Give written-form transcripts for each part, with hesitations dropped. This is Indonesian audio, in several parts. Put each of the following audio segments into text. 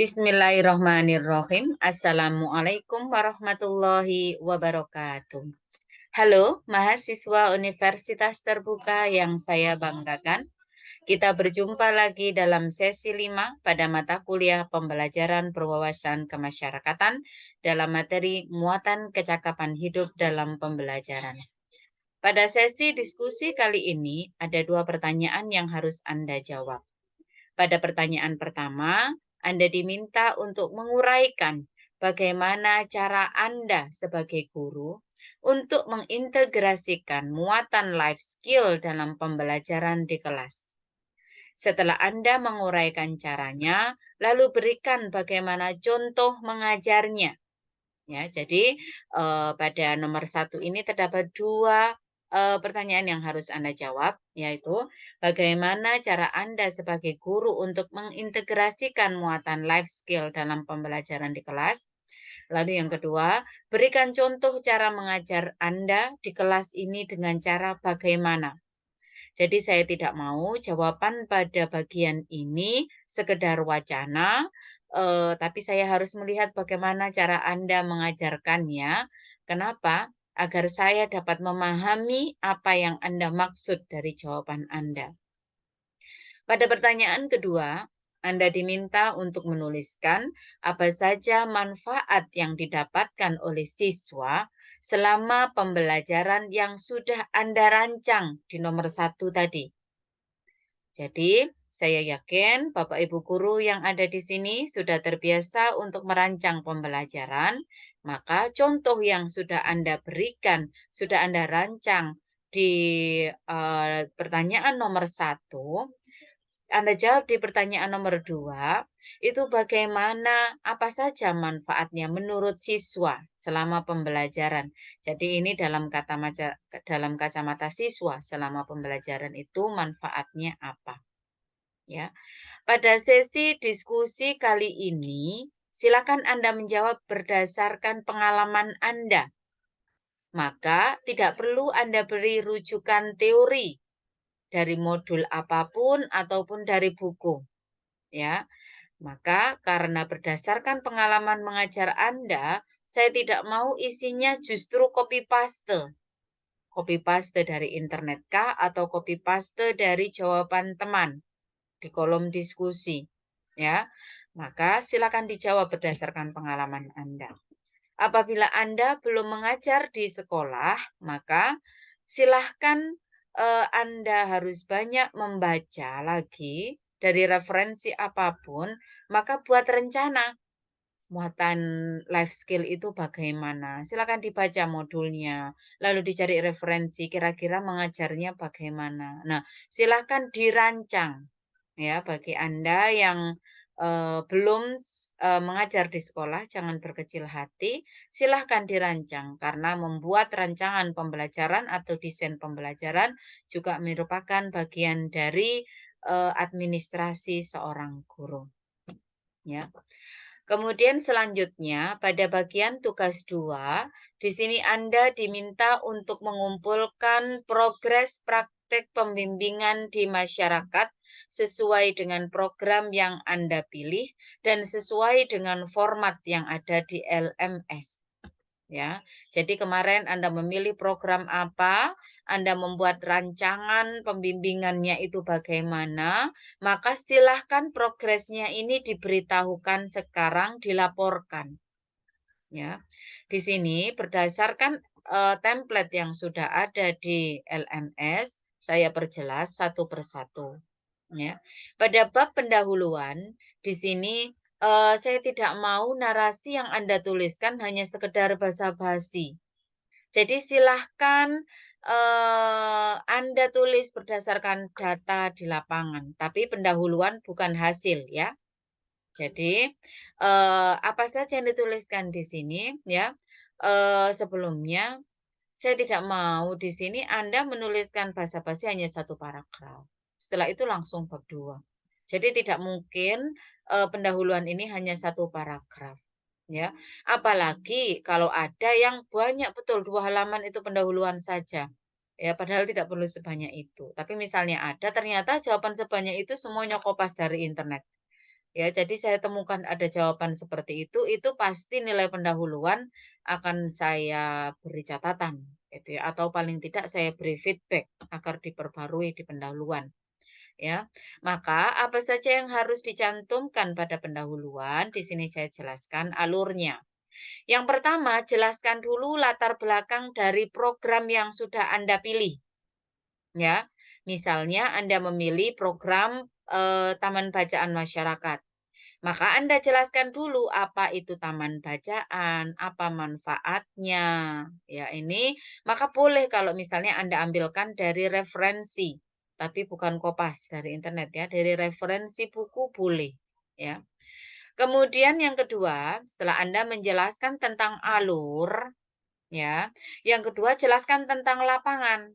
Bismillahirrahmanirrahim. Assalamualaikum warahmatullahi wabarakatuh. Halo, mahasiswa Universitas Terbuka yang saya banggakan. Kita berjumpa lagi dalam sesi 5 pada mata kuliah pembelajaran berwawasan kemasyarakatan dalam materi muatan kecakapan hidup dalam pembelajaran. Pada sesi diskusi kali ini ada dua pertanyaan yang harus Anda jawab. Pada pertanyaan pertama, Anda diminta untuk menguraikan bagaimana cara Anda sebagai guru untuk mengintegrasikan muatan life skill dalam pembelajaran di kelas. Setelah Anda menguraikan caranya, lalu berikan bagaimana contoh mengajarnya. Ya, jadi pada nomor 1 ini terdapat dua pertanyaan yang harus Anda jawab, yaitu bagaimana cara Anda sebagai guru untuk mengintegrasikan muatan life skill dalam pembelajaran di kelas. Lalu yang kedua, berikan contoh cara mengajar Anda di kelas ini dengan cara bagaimana. Jadi saya tidak mau jawaban pada bagian ini sekedar wacana, tapi saya harus melihat bagaimana cara Anda mengajarkannya. Kenapa? Agar saya dapat memahami apa yang Anda maksud dari jawaban Anda. Pada pertanyaan kedua, Anda diminta untuk menuliskan apa saja manfaat yang didapatkan oleh siswa selama pembelajaran yang sudah Anda rancang di nomor 1 tadi. Jadi, saya yakin Bapak Ibu guru yang ada di sini sudah terbiasa untuk merancang pembelajaran, maka contoh yang sudah Anda berikan, sudah Anda rancang di pertanyaan nomor 1, Anda jawab di pertanyaan nomor 2, itu bagaimana, apa saja manfaatnya menurut siswa selama pembelajaran. Jadi ini dalam kacamata siswa selama pembelajaran itu manfaatnya apa. Ya. Pada sesi diskusi kali ini, silakan Anda menjawab berdasarkan pengalaman Anda. Maka tidak perlu Anda beri rujukan teori dari modul apapun ataupun dari buku. Ya. Maka karena berdasarkan pengalaman mengajar Anda, saya tidak mau isinya justru copy paste. Copy paste dari internet kah atau copy paste dari jawaban teman di kolom diskusi, ya. Maka silakan dijawab berdasarkan pengalaman Anda. Apabila Anda belum mengajar di sekolah, maka silahkan Anda harus banyak membaca lagi dari referensi apapun, maka buat rencana muatan life skill itu bagaimana. Silakan dibaca modulnya, lalu dicari referensi kira-kira mengajarnya bagaimana. Nah, silakan dirancang ya bagi Anda yang belum mengajar di sekolah, jangan berkecil hati, silahkan dirancang karena membuat rancangan pembelajaran atau desain pembelajaran juga merupakan bagian dari administrasi seorang guru. Ya. Kemudian selanjutnya pada bagian tugas 2, di sini Anda diminta untuk mengumpulkan progres praktek pembimbingan di masyarakat sesuai dengan program yang Anda pilih dan sesuai dengan format yang ada di LMS. Ya, jadi kemarin Anda memilih program apa, Anda membuat rancangan pembimbingannya itu bagaimana, maka silahkan progresnya ini diberitahukan sekarang, dilaporkan. Ya, di sini berdasarkan template yang sudah ada di LMS, saya perjelas satu persatu. Ya, pada bab pendahuluan di sini saya tidak mau narasi yang Anda tuliskan hanya sekedar basa-basi. Jadi silahkan Anda tulis berdasarkan data di lapangan, tapi pendahuluan bukan hasil ya. Jadi apa saja yang dituliskan di sini ya. Sebelumnya saya tidak mau di sini Anda menuliskan basa-basi hanya satu paragraf. Setelah itu langsung bab 2. Jadi tidak mungkin pendahuluan ini hanya satu paragraf. Ya, apalagi kalau ada yang banyak betul 2 halaman itu pendahuluan saja. Ya, padahal tidak perlu sebanyak itu. Tapi misalnya ada ternyata jawaban sebanyak itu semuanya kopas dari internet. Ya, jadi saya temukan ada jawaban seperti itu pasti nilai pendahuluan akan saya beri catatan, gitu ya, atau paling tidak saya beri feedback agar diperbarui di pendahuluan, ya. Maka apa saja yang harus dicantumkan pada pendahuluan, di sini saya jelaskan alurnya. Yang pertama, jelaskan dulu latar belakang dari program yang sudah Anda pilih, ya. Misalnya Anda memilih program Taman Bacaan Masyarakat. Maka Anda jelaskan dulu apa itu taman bacaan, apa manfaatnya. Ya, ini maka boleh kalau misalnya Anda ambilkan dari referensi, tapi bukan kopas dari internet ya, dari referensi buku boleh, ya. Kemudian yang kedua, setelah Anda menjelaskan tentang alur, ya, yang kedua jelaskan tentang lapangan.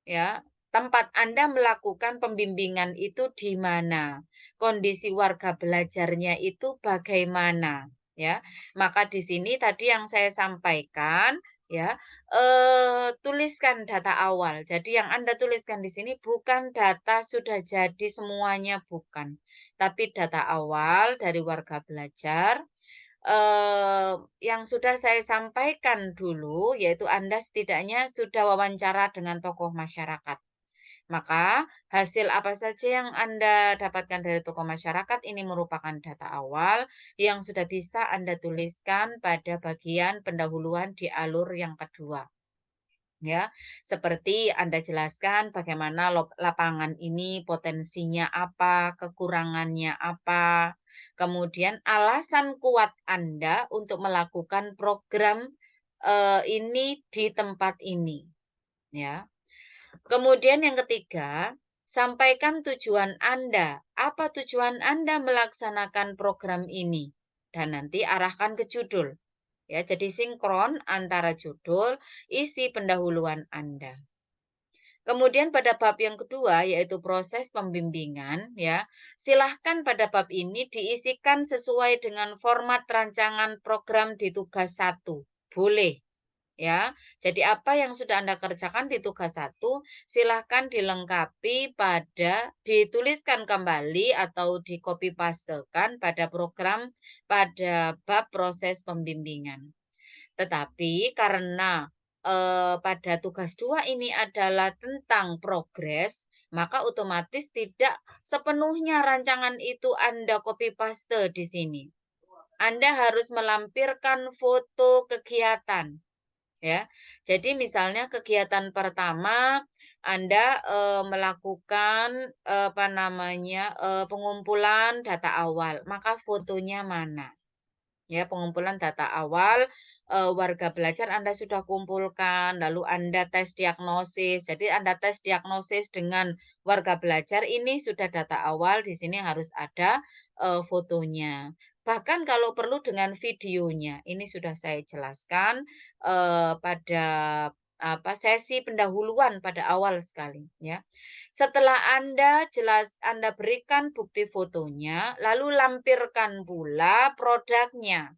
Ya, tempat Anda melakukan pembimbingan itu di mana? Kondisi warga belajarnya itu bagaimana? Ya, maka di sini tadi yang saya sampaikan, ya, tuliskan data awal. Jadi yang Anda tuliskan di sini bukan data sudah jadi semuanya, bukan. Tapi data awal dari warga belajar, yang sudah saya sampaikan dulu, yaitu Anda setidaknya sudah wawancara dengan tokoh masyarakat. Maka hasil apa saja yang Anda dapatkan dari tokoh masyarakat ini merupakan data awal yang sudah bisa Anda tuliskan pada bagian pendahuluan di alur yang kedua. Ya, seperti Anda jelaskan bagaimana lapangan ini potensinya apa, kekurangannya apa, kemudian alasan kuat Anda untuk melakukan program ini di tempat ini, ya. Kemudian yang ketiga, sampaikan tujuan Anda. Apa tujuan Anda melaksanakan program ini? Dan nanti arahkan ke judul. Ya, jadi sinkron antara judul, isi pendahuluan Anda. Kemudian pada bab yang kedua, yaitu proses pembimbingan, ya, silahkan pada bab ini diisikan sesuai dengan format rancangan program di tugas 1. Boleh. Ya, jadi apa yang sudah Anda kerjakan di tugas 1, silahkan dilengkapi dituliskan kembali atau di copy pastekan pada program pada bab proses pembimbingan. Tetapi karena pada tugas 2 ini adalah tentang progres, maka otomatis tidak sepenuhnya rancangan itu Anda copy paste di sini. Anda harus melampirkan foto kegiatan. Ya, jadi misalnya kegiatan pertama Anda melakukan apa namanya pengumpulan data awal, maka fotonya mana? Ya, pengumpulan data awal warga belajar Anda sudah kumpulkan, lalu Anda tes diagnosis. Jadi Anda tes diagnosis dengan warga belajar ini sudah data awal, di sini harus ada fotonya. Bahkan kalau perlu dengan videonya. Ini sudah saya jelaskan pada sesi pendahuluan pada awal sekali, ya. Setelah Anda berikan bukti fotonya, lalu lampirkan pula produknya.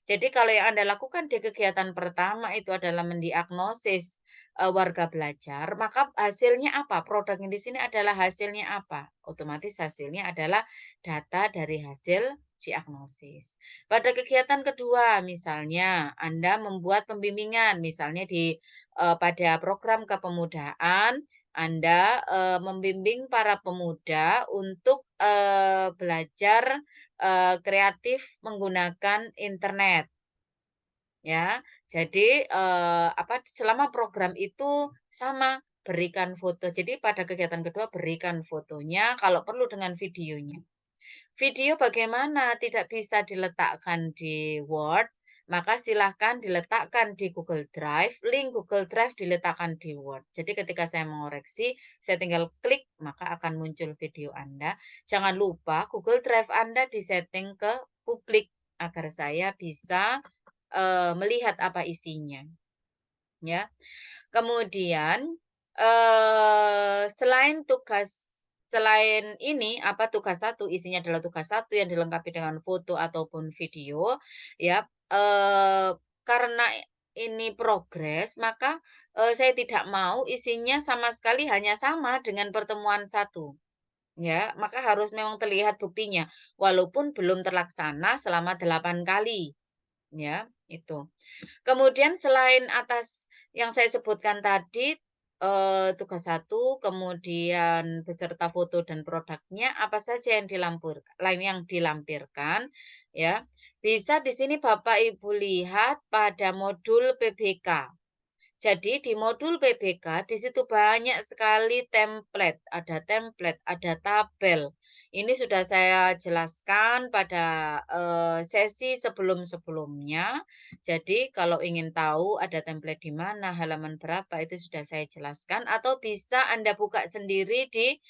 Jadi kalau yang Anda lakukan di kegiatan pertama itu adalah mendiagnosis warga belajar, maka hasilnya apa? Produknya di sini adalah hasilnya apa? Otomatis hasilnya adalah data dari hasil diagnosis. Pada kegiatan kedua, misalnya Anda membuat pembimbingan, misalnya pada program kepemudaan, Anda membimbing para pemuda untuk belajar kreatif menggunakan internet, ya. Jadi, selama program itu sama, berikan foto. Jadi pada kegiatan kedua berikan fotonya, kalau perlu dengan videonya. Video bagaimana tidak bisa diletakkan di Word, maka silahkan diletakkan di Google Drive, link Google Drive diletakkan di Word. Jadi ketika saya mengoreksi, saya tinggal klik, maka akan muncul video Anda. Jangan lupa Google Drive Anda disetting ke publik agar saya bisa melihat apa isinya, ya. Kemudian, selain ini, tugas satu isinya adalah tugas satu yang dilengkapi dengan foto ataupun video, ya, karena ini progres, maka, saya tidak mau isinya sama sekali hanya sama dengan pertemuan satu. ya, maka harus memang terlihat buktinya, walaupun belum terlaksana selama 8 kali, ya, itu. Kemudian selain atas yang saya sebutkan tadi, tugas satu, kemudian beserta foto dan produknya, apa saja yang dilampirkan, ya. Bisa di sini Bapak Ibu lihat pada modul PBK. Jadi di modul PBK di situ banyak sekali template, ada tabel. Ini sudah saya jelaskan pada sesi sebelum-sebelumnya. Jadi kalau ingin tahu ada template di mana, halaman berapa itu sudah saya jelaskan atau bisa Anda buka sendiri di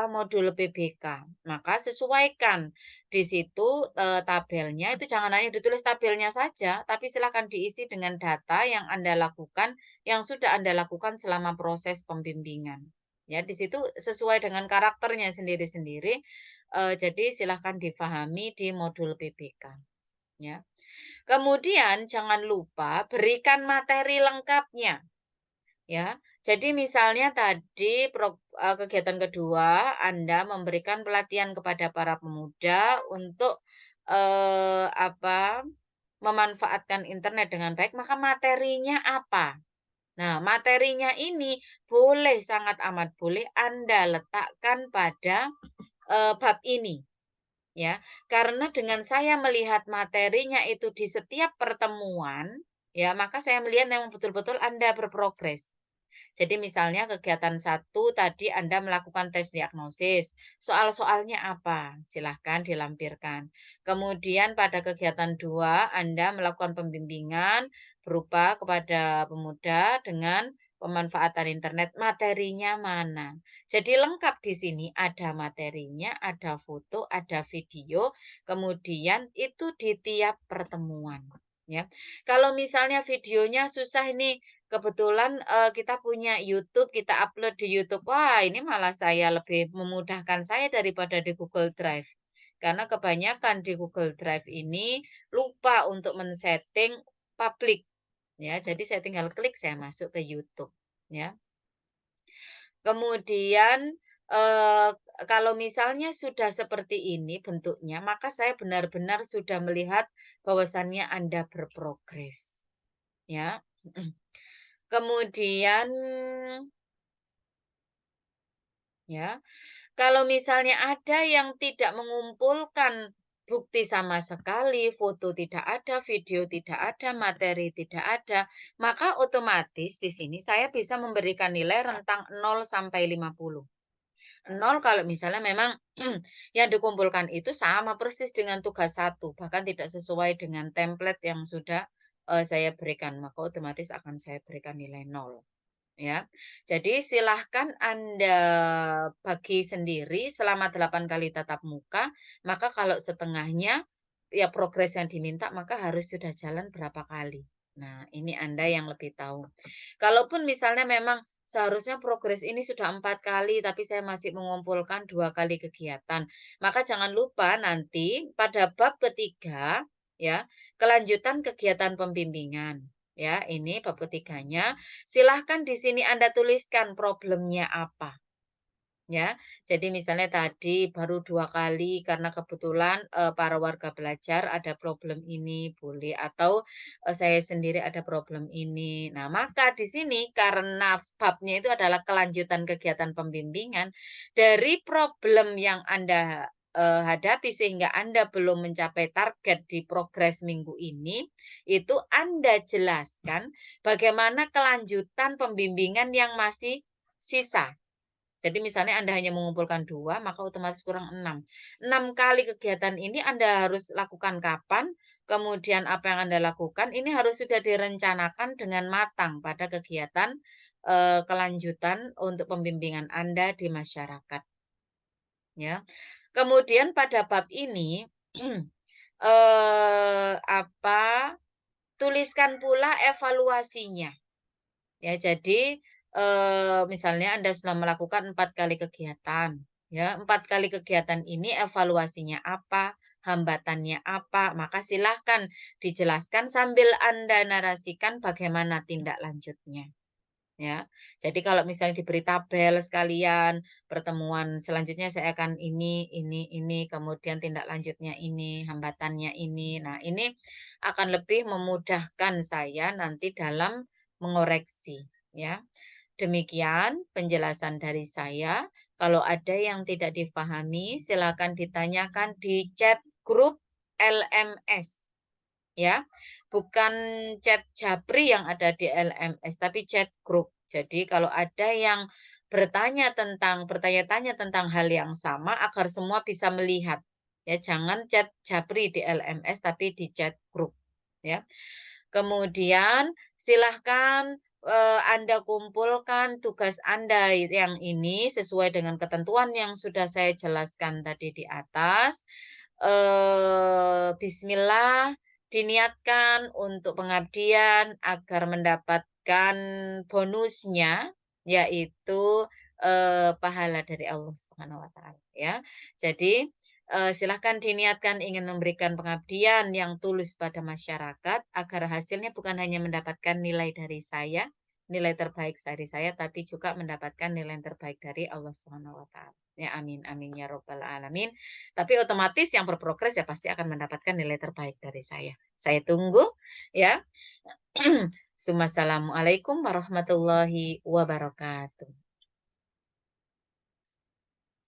modul PBK. Maka sesuaikan di situ, tabelnya itu jangan hanya ditulis tabelnya saja, tapi silakan diisi dengan data yang Anda lakukan, yang sudah Anda lakukan selama proses pembimbingan. Ya, di situ sesuai dengan karakternya sendiri-sendiri, jadi silahkan difahami di modul PBK, ya. Kemudian jangan lupa berikan materi lengkapnya. Ya, jadi misalnya tadi kegiatan kedua, Anda memberikan pelatihan kepada para pemuda untuk, memanfaatkan internet dengan baik, maka materinya apa? Nah, materinya ini boleh, sangat amat boleh Anda letakkan pada, bab ini, ya. Karena dengan saya melihat materinya itu di setiap pertemuan, ya, maka saya melihat memang betul-betul Anda berprogres. Jadi misalnya kegiatan satu tadi Anda melakukan tes diagnosis, soal-soalnya apa? Silahkan dilampirkan. Kemudian pada kegiatan 2 Anda melakukan pembimbingan berupa kepada pemuda dengan pemanfaatan internet, materinya mana? Jadi lengkap di sini, ada materinya, ada foto, ada video, kemudian itu di tiap pertemuan, ya. Kalau misalnya videonya susah ini, kebetulan, kita punya YouTube, kita upload di YouTube. Wah, ini malah saya lebih memudahkan saya daripada di Google Drive. Karena kebanyakan di Google Drive ini lupa untuk men-setting public, ya. Jadi saya tinggal klik, saya masuk ke YouTube, ya. Kemudian, kalau misalnya sudah seperti ini bentuknya, maka saya benar-benar sudah melihat bahwasannya Anda berprogres, ya. Kemudian ya, kalau misalnya ada yang tidak mengumpulkan bukti sama sekali, foto tidak ada, video tidak ada, materi tidak ada, maka otomatis di sini saya bisa memberikan nilai rentang 0 sampai 50. 0 kalau misalnya memang yang dikumpulkan itu sama persis dengan tugas satu, bahkan tidak sesuai dengan template yang sudah saya berikan, maka otomatis akan saya berikan nilai 0. Ya, jadi silahkan Anda bagi sendiri selama 8 kali tatap muka, maka kalau setengahnya, ya progres yang diminta maka harus sudah jalan berapa kali. Nah, ini Anda yang lebih tahu. Kalaupun misalnya memang seharusnya progres ini sudah 4 kali, tapi saya masih mengumpulkan 2 kali kegiatan, maka jangan lupa nanti pada bab ketiga, ya, kelanjutan kegiatan pembimbingan. Ya, ini bab ketiganya. Silahkan di sini Anda tuliskan problemnya apa, ya. Jadi misalnya tadi baru 2 kali karena kebetulan, para warga belajar ada problem ini, boleh. Atau, saya sendiri ada problem ini. Nah, maka di sini karena babnya itu adalah kelanjutan kegiatan pembimbingan, dari problem yang Anda, hadapi sehingga Anda belum mencapai target di progres minggu ini, itu Anda jelaskan bagaimana kelanjutan pembimbingan yang masih sisa. Jadi misalnya Anda hanya mengumpulkan 2, maka otomatis kurang 6. 6 kali kegiatan ini Anda harus lakukan kapan, kemudian apa yang Anda lakukan, ini harus sudah direncanakan dengan matang pada kegiatan, kelanjutan untuk pembimbingan Anda di masyarakat, ya. Kemudian pada bab ini, tuliskan pula evaluasinya. Ya, jadi, misalnya Anda sudah melakukan 4 kali kegiatan, ya, 4 kali kegiatan ini evaluasinya apa, hambatannya apa, maka silahkan dijelaskan sambil Anda narasikan bagaimana tindak lanjutnya. ya. Jadi kalau misalnya diberi tabel sekalian, pertemuan selanjutnya saya akan ini, kemudian tindak lanjutnya ini, hambatannya ini. Nah, ini akan lebih memudahkan saya nanti dalam mengoreksi, ya. Demikian penjelasan dari saya. Kalau ada yang tidak difahami, silakan ditanyakan di chat grup LMS, ya. Bukan chat Japri yang ada di LMS, tapi chat grup. Jadi kalau ada yang bertanya-tanya tentang hal yang sama agar semua bisa melihat. Ya, jangan chat Japri di LMS tapi di chat grup, ya. Kemudian silahkan, Anda kumpulkan tugas Anda yang ini sesuai dengan ketentuan yang sudah saya jelaskan tadi di atas. Bismillah, diniatkan untuk pengabdian agar mendapatkan bonusnya, yaitu, pahala dari Allah Subhanahu wa taala, ya. Jadi, silahkan diniatkan ingin memberikan pengabdian yang tulus pada masyarakat, agar hasilnya bukan hanya mendapatkan nilai dari saya, nilai terbaik dari saya, tapi juga mendapatkan nilai yang terbaik dari Allah Subhanahu wa taala. Ya, amin amin ya robbal alamin. Tapi otomatis yang berprogres ya pasti akan mendapatkan nilai terbaik dari saya. Saya tunggu ya. Assalamualaikum warahmatullahi wabarakatuh.